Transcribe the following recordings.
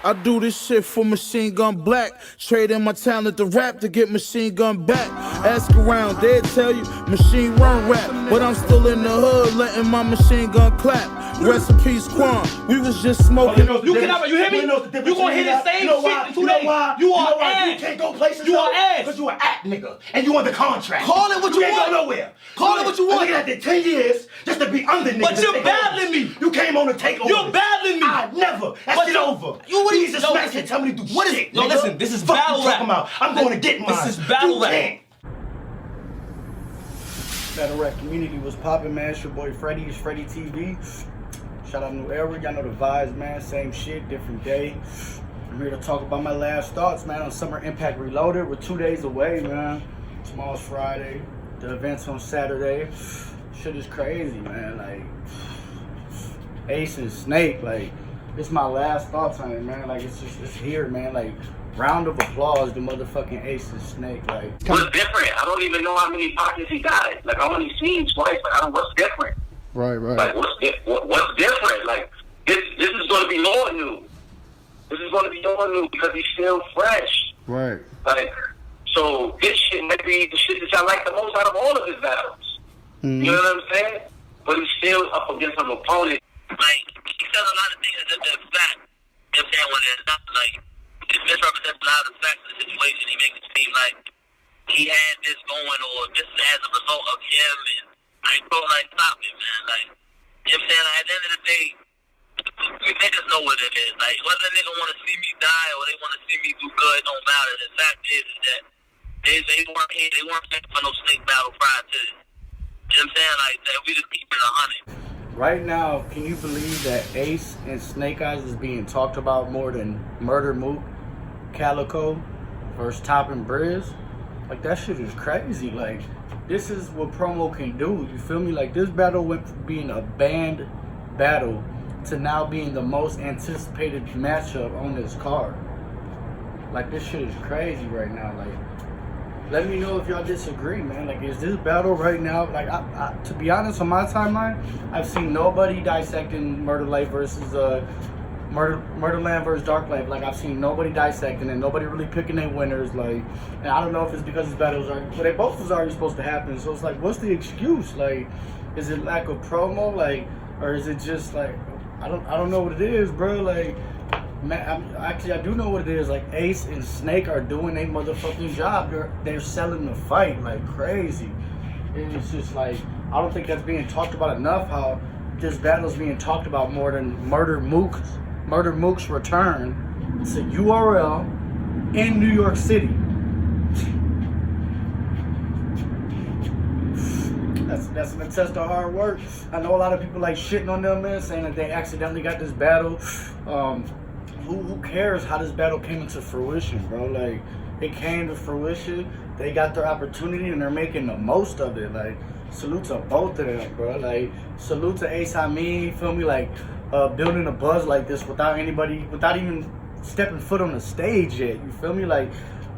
I do this shit for Machine Gun Black. Trading my talent to rap to get Machine Gun back. Ask around, they'll tell you Machine run rap. But I'm still in the hood letting my machine gun clap. Rest in peace, Quan. We was just smoking. You cannot, you hear me? You gonna hear the same shit in 2 days. You are ass. You can't go places. You are ass. Because you an act nigga. And you under contract. Call it what you want. You ain't go nowhere. Call it what you want. A nigga that did 10 years just to be under niggas. But you're battling me. You came on to take over. You're battling me. I never. That shit over. You just smack and tell me to do what shit. No, listen, this is battle rap. I'm going to get mine. This is battle rap. Battle rap community was popping, man. It's your boy Freddie. It's Freddie TV. Shout out New Era. Y'all know the vibes, man. Same shit, different day. I'm here to talk about my last thoughts, man, on Summer Impact Reloaded. We're 2 days away, man. Tomorrow's Friday. The event's on Saturday. Shit is crazy, man. Like, Ace and Snake, like, it's my last thoughts on it, man. Like, it's here, man. Like, round of applause to motherfucking Ace and Snake. Like, what's different? I don't even know how many pockets he got. Like, I only seen twice, but I don't know what's different. right. Like, what's different? Like, this is going to be more new. This is going to be more new because he's still fresh. Right. Like, so this shit might be the shit that I like the most out of all of his battles. Mm-hmm. You know what I'm saying? But he's still up against an opponent. Like, he says a lot of things that are fact. You know what I'm saying? When it's not, like, it misrepresents a lot of the facts of the situation. He makes it seem like he had this going or this is as a result of him. And I feel like, stop it, man. Like, you know what I'm saying? Like, at the end of the day, we niggas know what it is. Like, whether a nigga want to see me die or they want to see me do good, it don't matter. The fact is that they weren't here. They weren't paying for no snake battle prior to this. You know what I'm saying? Like, that we just keep it 100. Right now, can you believe that Ace and Snake Eyez is being talked about more than Murder Mook, Calico versus Top and Briz? Like, that shit is crazy. Like, this is what promo can do. You feel me? Like, this battle went from being a banned battle to now being the most anticipated matchup on this card. Like, this shit is crazy right now. Like, let me know if y'all disagree, man. Like, is this battle right now, like, I to be honest, on my timeline, I've seen nobody dissecting Murderland versus Dark Life. Like, I've seen nobody dissecting and nobody really picking their winners. Like, and I don't know if it's because this battle was already, but they both was already supposed to happen. So it's like, what's the excuse? Like, is it lack of promo? Like, or is it just like, I don't know what it is, bro. Like, man, I do know what it is. Like, Ace and Snake are doing a motherfucking job. They're selling the fight like crazy. And it's just like, I don't think that's being talked about enough. How this battle's being talked about more than Murder Mook's return to URL in New York City. That's an attest to hard work. I know a lot of people like shitting on them, man, saying that they accidentally got this battle. Who cares how this battle came into fruition, bro? Like, it came to fruition. They got their opportunity and they're making the most of it. Like, salute to both of them, bro. Like, salute to Ace Amin, you feel me? Like, building a buzz like this without even stepping foot on the stage yet. You feel me? Like,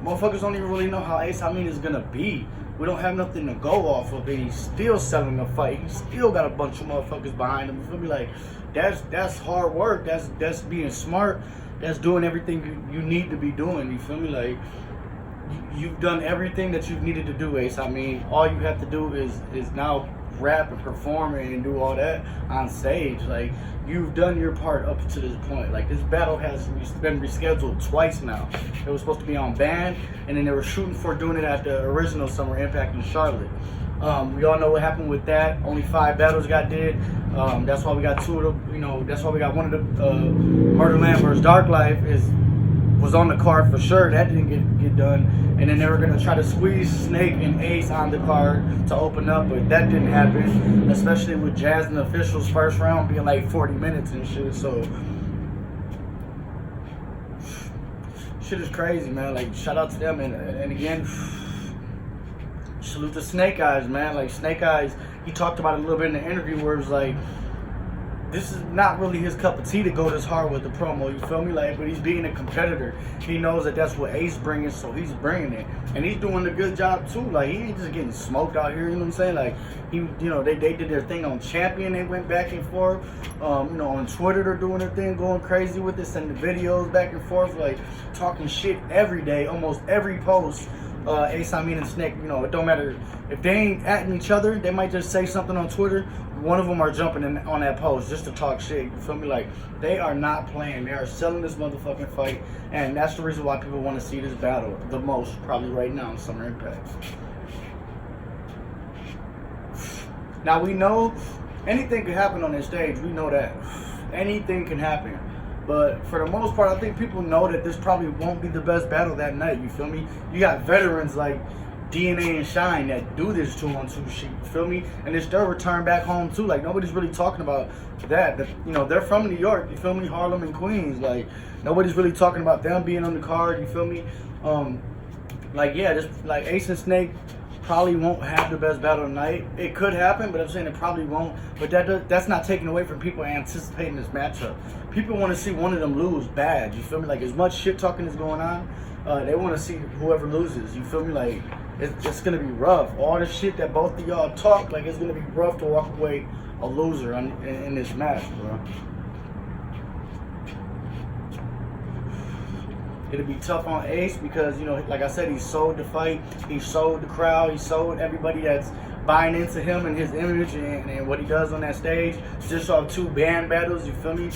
motherfuckers don't even really know how Ace Amin is gonna be. We don't have nothing to go off of, and he's still selling the fight. He's still got a bunch of motherfuckers behind him. You feel me? Like, that's hard work. That's being smart. That's doing everything you need to be doing. You feel me? Like, you've done everything that you've needed to do, Ace. I mean, all you have to do is now rap and perform and do all that on stage. Like, you've done your part up to this point. Like, this battle has been rescheduled twice now. It was supposed to be on Band, and then they were shooting for doing it at the original Summer Impact in Charlotte. We all know what happened with that. Only 5 battles got did. That's why we got 2 of the, that's why we got one of the Murderland versus Dark Life was on the card for sure. That didn't get done. And then they were gonna try to squeeze Snake and Ace on the card to open up, but that didn't happen. Especially with Jazz and the Officials first round being like 40 minutes and shit. So shit is crazy, man. Like, shout out to them, and again, salute to Snake Eyez, man. Like, Snake Eyez, he talked about it a little bit in the interview where it was like, this is not really his cup of tea to go this hard with the promo, you feel me? Like, but he's being a competitor. He knows that that's what Ace bringing, so he's bringing it. And he's doing a good job too. Like, he ain't just getting smoked out here, you know what I'm saying? Like, he, you know, they did their thing on Champion, they went back and forth. You know, on Twitter they're doing their thing, going crazy with it, sending videos back and forth, like talking shit every day, almost every post. Ace, Amin, and Snake, you know, it don't matter if they ain't atting each other, they might just say something on Twitter. One of them are jumping in on that post just to talk shit. You feel me? Like, they are not playing. They are selling this motherfucking fight, and that's the reason why people want to see this battle the most, probably right now in Summer Impact. Now we know anything can happen on this stage. We know that anything can happen. But for the most part, I think people know that this probably won't be the best battle that night. You feel me? You got veterans like DNA and Shine that do this 2-on-2 shit. You feel me? And it's their return back home too. Like, nobody's really talking about that. You know, they're from New York. You feel me? Harlem and Queens. Like, nobody's really talking about them being on the card. You feel me? Like, yeah, just like Ace and Snake probably won't have the best battle tonight. It could happen, but I'm saying it probably won't. But that's not taking away from people anticipating this matchup. People want to see one of them lose bad. You feel me? Like, as much shit talking is going on, they want to see whoever loses. You feel me? Like, it's gonna be rough. All the shit that both of y'all talk, like, it's gonna be rough to walk away a loser in this match, bro. It'll be tough on Ace because, you know, like I said, he sold the fight, he sold the crowd, he sold everybody that's buying into him and his image and what he does on that stage. Just off 2 band battles, you feel me?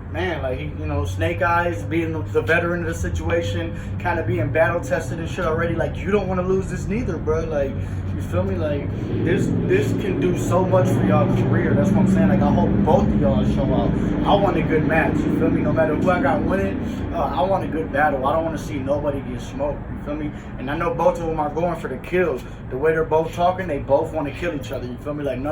Man, like, you know, Snake Eyez being the veteran of the situation, kind of being battle tested and shit already. Like, you don't want to lose this neither, bro. Like, you feel me? Like, this can do so much for y'all's career. That's what I'm saying. Like, I hope both of y'all show up. I want a good match. You feel me? No matter who I got winning, I want a good battle. I don't want to see nobody get smoked. You feel me? And I know both of them are going for the kills. The way they're both talking, they both want to kill each other. You feel me? Like,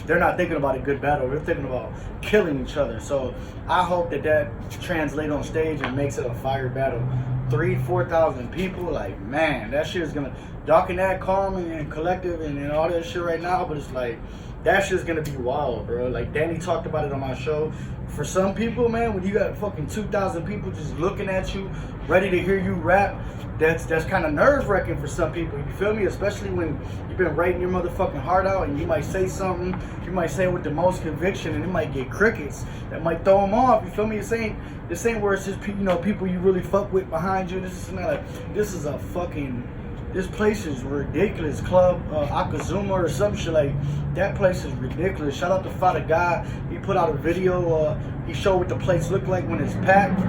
they're not thinking about a good battle. They're thinking about killing each other. So I hope that translates on stage and makes it a fire battle. 3,000-4,000 people, like, man, that shit is gonna, y'all can act calm and collective and all that shit right now, but it's like, that shit's gonna be wild, bro. Like, Danny talked about it on my show. For some people, man, when you got fucking 2,000 people just looking at you, ready to hear you rap, that's kind of nerve-wracking for some people, you feel me? Especially when you've been writing your motherfucking heart out and you might say something, you might say it with the most conviction and it might get crickets. That might throw them off, you feel me? This ain't where it's just, you know, people you really fuck with behind you. This is not like, this is a fucking, this place is ridiculous. Club Akazuma or some shit, like, that place is ridiculous. Shout out to Father God. He put out a video, he showed what the place looked like when it's packed.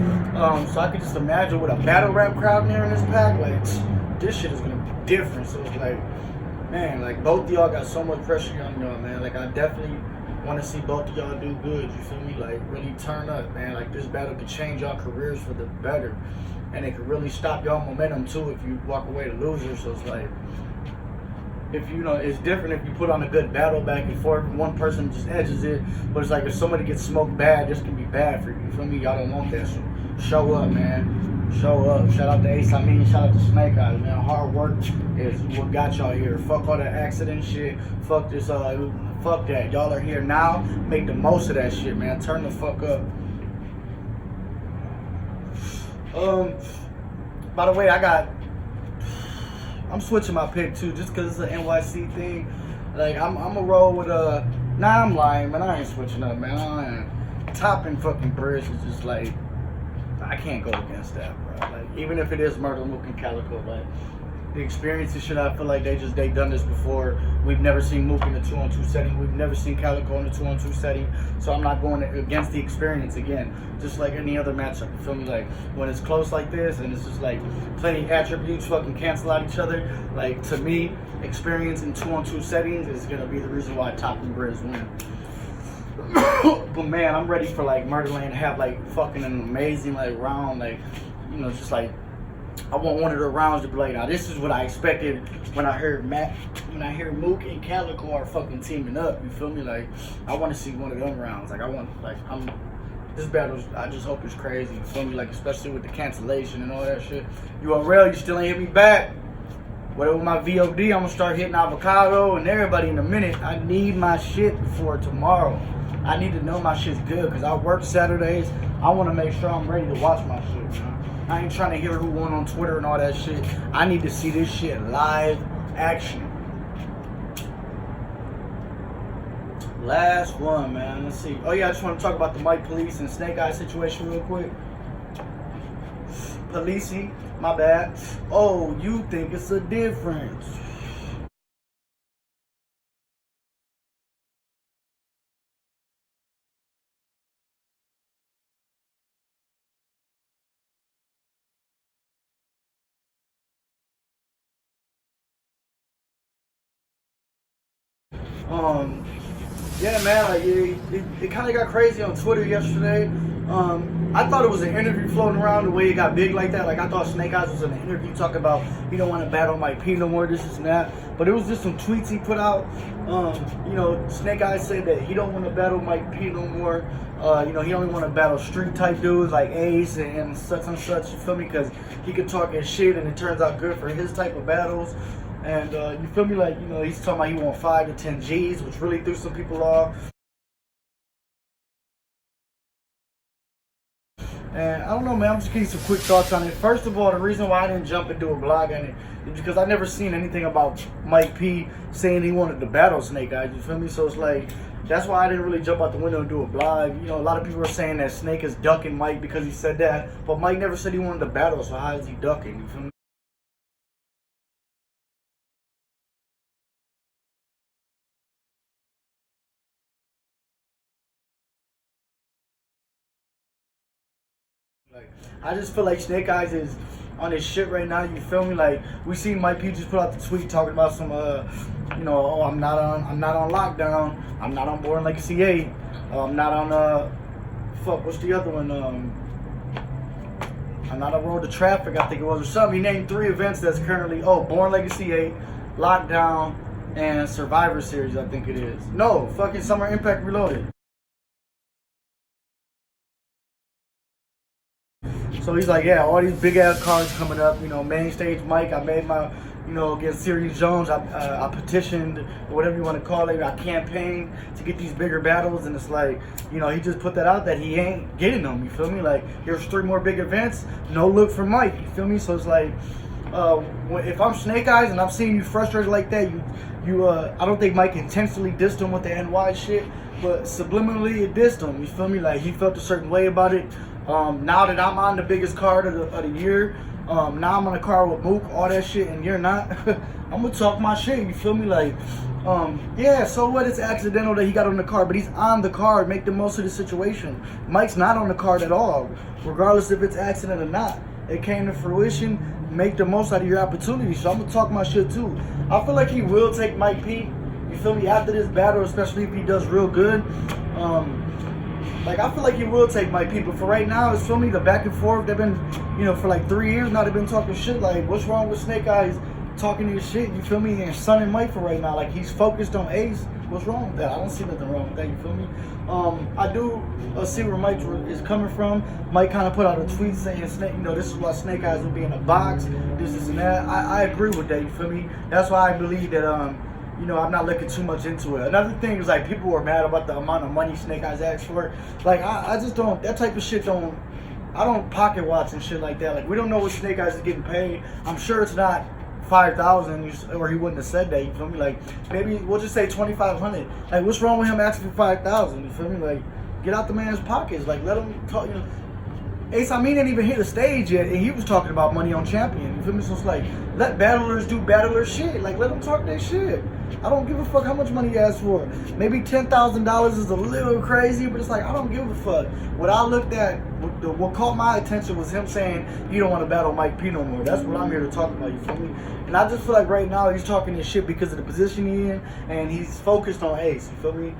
So I could just imagine with a battle rap crowd in there in this pack, like, this shit is gonna be different. So it's like, man, like, both of y'all got so much pressure on y'all, man. Like, I definitely want to see both of y'all do good, you feel me? Like, really turn up, man. Like, this battle could change y'all careers for the better. And it could really stop y'all momentum too if you walk away the loser. So it's like, if you know, it's different if you put on a good battle back and forth. One person just edges it, but it's like if somebody gets smoked bad, this can be bad for you. You feel me? Y'all don't want that. So show up, man. Show up. Shout out to Ace, Amin. Shout out to Snake Eyez, man. Hard work is what got y'all here. Fuck all that accident shit. Fuck this. Fuck that. Y'all are here now. Make the most of that shit, man. Turn the fuck up. By the way, I'm switching my pick too, just cause it's an NYC thing. Like, I'm a roll with nah, I'm lying, man. I ain't switching up, man. I ain't. Topping fucking Bridge is just like, I can't go against that, bro. Like, even if it is Murder, Mook, and Calico, like, the experience and shit, I feel like they done this before. We've never seen Mook in the 2-on-2 setting. We've never seen Calico in the 2-on-2 setting. So I'm not going against the experience again. Just like any other matchup. You feel me? Like, when it's close like this and it's just like plenty attributes fucking cancel out each other. Like, to me, experience in 2-on-2 settings is gonna be the reason why Top and Briz win. But man, I'm ready for like Murderland to have like fucking an amazing like round, like, you know, just like, I want one of the rounds to be like, now this is what I expected when I heard Mook and Calico are fucking teaming up. You feel me? Like, I want to see one of them rounds. Like, this battle, I just hope it's crazy. You feel me? Like, especially with the cancellation and all that shit. URL, you still ain't hit me back. Whatever my VOD, I'm gonna start hitting Avocado and everybody in a minute. I need my shit before tomorrow. I need to know my shit's good because I work Saturdays. I want to make sure I'm ready to watch my shit, man. I ain't trying to hear who won on Twitter and all that shit. I need to see this shit live action. Last one, man. Let's see. Oh, yeah, I just want to talk about the Mike Police and Snake Eyez situation real quick. Policey, my bad. Oh, you think it's a difference. Yeah, man, like it kind of got crazy on Twitter yesterday. I thought it was an interview floating around the way it got big like that. Like I thought Snake Eyez was in an interview talking about he don't want to battle Mike P no more, this and that. But it was just some tweets he put out. You know, Snake Eyez said that he don't want to battle Mike P no more. You know, he only want to battle street type dudes like Ace and such, you feel me? Because he could talk his shit and it turns out good for his type of battles. And you feel me? Like, you know, he's talking about he want 5 to 10 G's, which really threw some people off. And I don't know, man, I'm just getting some quick thoughts on it. First of all, the reason why I didn't jump and do a blog on it is because I never seen anything about Mike P saying he wanted to battle Snake Eyez, you feel me? So it's like, that's why I didn't really jump out the window and do a blog. You know, a lot of people are saying that Snake is ducking Mike because he said that, but Mike never said he wanted to battle, so how is he ducking, you feel me? Like, I just feel like Snake Eyez is on his shit right now, you feel me? Like, we seen Mike P just put out the tweet talking about some you know, oh, I'm not on lockdown, I'm not on Born Legacy 8, I'm not on fuck, what's the other one? I'm not on Road to Traffic, I think it was, or something. He named 3 events that's currently, Born Legacy 8, Lockdown, and Survivor Series, I think it is. No, fucking Summer Impact Reloaded. So he's like, yeah, all these big ass cards coming up, you know, main stage Mike, I made my, you know, against Sirius Jones, I petitioned, or whatever you want to call it, I campaigned to get these bigger battles, and it's like, you know, he just put that out that he ain't getting them, you feel me? Like, here's 3 more big events, no look for Mike, you feel me? So it's like, if I'm Snake Eyez and I'm seeing you frustrated like that, I don't think Mike intentionally dissed him with the NY shit, but subliminally it dissed him, you feel me? Like, he felt a certain way about it. Now that I'm on the biggest card of the year, now I'm on a card with Mook, all that shit, and you're not, I'm gonna talk my shit, you feel me? Like, yeah, so what? It's accidental that he got on the card, but he's on the card. Make the most of the situation. Mike's not on the card at all, regardless if it's accident or not. It came to fruition. Make the most out of your opportunity. So I'm gonna talk my shit too. I feel like he will take Mike P. You feel me? After this battle, especially if he does real good. Like, I feel like he will take Mike P, but for right now, it's, feel me, the back and forth, they've been, you know, for like 3 years now, they've been talking shit. Like, what's wrong with Snake Eyez talking his shit, you feel me, and sunning Mike for right now? Like, he's focused on Ace. What's wrong with that? I don't see nothing wrong with that, you feel me? I do see where Mike is coming from. Mike kind of put out a tweet saying, Snake, you know, this is why Snake Eyez will be in a box, this and that. I agree with that, you feel me? That's why I believe that, you know, I'm not looking too much into it. Another thing is, like, people were mad about the amount of money Snake Eyez asked for. Like, I just don't, that type of shit I don't pocket watch and shit like that. Like, we don't know what Snake Eyez is getting paid. I'm sure it's not 5,000, or he wouldn't have said that, you feel me? Like, maybe we'll just say 2,500. Like, what's wrong with him asking for 5,000, you feel me? Like, get out the man's pockets. Like, let him talk, you know. Ace Amin didn't even hit the stage yet, and he was talking about money on Champion, you feel me? So it's like, let battlers do battler shit. Like, let them talk their shit. I don't give a fuck how much money he asked for. Maybe $10,000 is a little crazy, but it's like, I don't give a fuck. What I looked at, what caught my attention was him saying he don't want to battle Mike P no more. That's what I'm here to talk about, you feel me? And I just feel like right now he's talking this shit because of the position he's in, and he's focused on Ace, you feel me?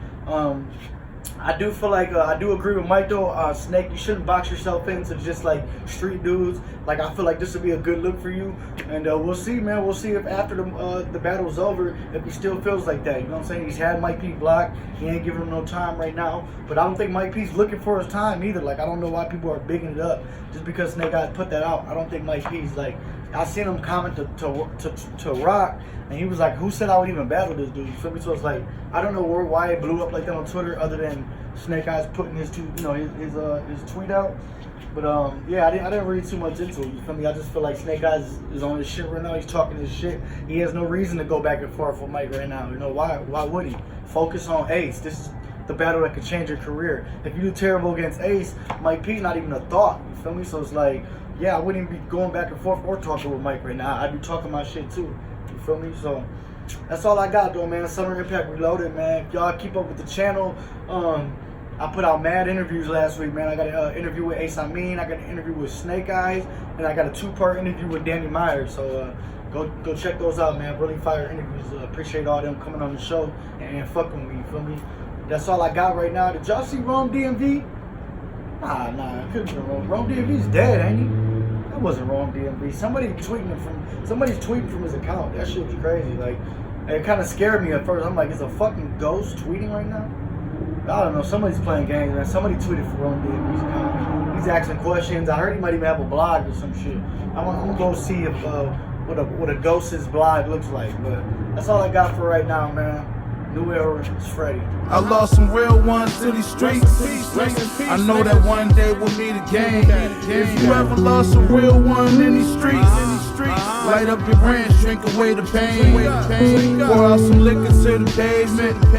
I do feel like, I do agree with Mike though, Snake, you shouldn't box yourself into just like street dudes. Like, I feel like this would be a good look for you. And we'll see, man. We'll see if after the battle's over, if he still feels like that. You know what I'm saying? He's had Mike P blocked. He ain't giving him no time right now. But I don't think Mike P's looking for his time either. Like, I don't know why people are bigging it up just because Snake Eyez put that out. I don't think Mike P's like, I seen him comment to Rock, and he was like, who said I would even battle this dude? You feel me? So it's like, I don't know why it blew up like that on Twitter, other than Snake Eyez putting his his tweet out. But yeah, I didn't read too much into it. You feel me? I just feel like Snake Eyez is on his shit right now. He's talking his shit. He has no reason to go back and forth with Mike right now. You know why? Why would he? Focus on Ace. This is the battle that could change your career. If you do terrible against Ace, Mike P's not even a thought. You feel me? So it's like, yeah, I wouldn't even be going back and forth or talking with Mike right now. I'd be talking my shit too. You feel me? So that's all I got though, man. Summer Impact Reloaded, man. If y'all keep up with the channel, I put out mad interviews last week, man. I got an interview with Amin, I got an interview with Snake Eyez, and I got a 2-part interview with Danny Myers. So go check those out, man. Really fire interviews. Appreciate all them coming on the show and fucking with me, you feel me? That's all I got right now. Did y'all see Rome DMV? Nah, it couldn't be Rome. Rome DMV's dead, ain't he? That wasn't Rome DMV. Somebody's tweeting from his account. That shit was crazy. Like, it kind of scared me at first. I'm like, is a fucking ghost tweeting right now? I don't know. Somebody's playing games, man. Somebody tweeted for Rome DMV's account. He's asking questions. I heard he might even have a blog or some shit. I'm gonna go see if what a ghost's blog looks like. But that's all I got for right now, man. New era, it's Freddie. I lost some real ones to these streets. I know that one day we'll meet again. If you ever lost a real one in these streets, light up your branch, drink away the pain. Pour out some liquor to the pavement.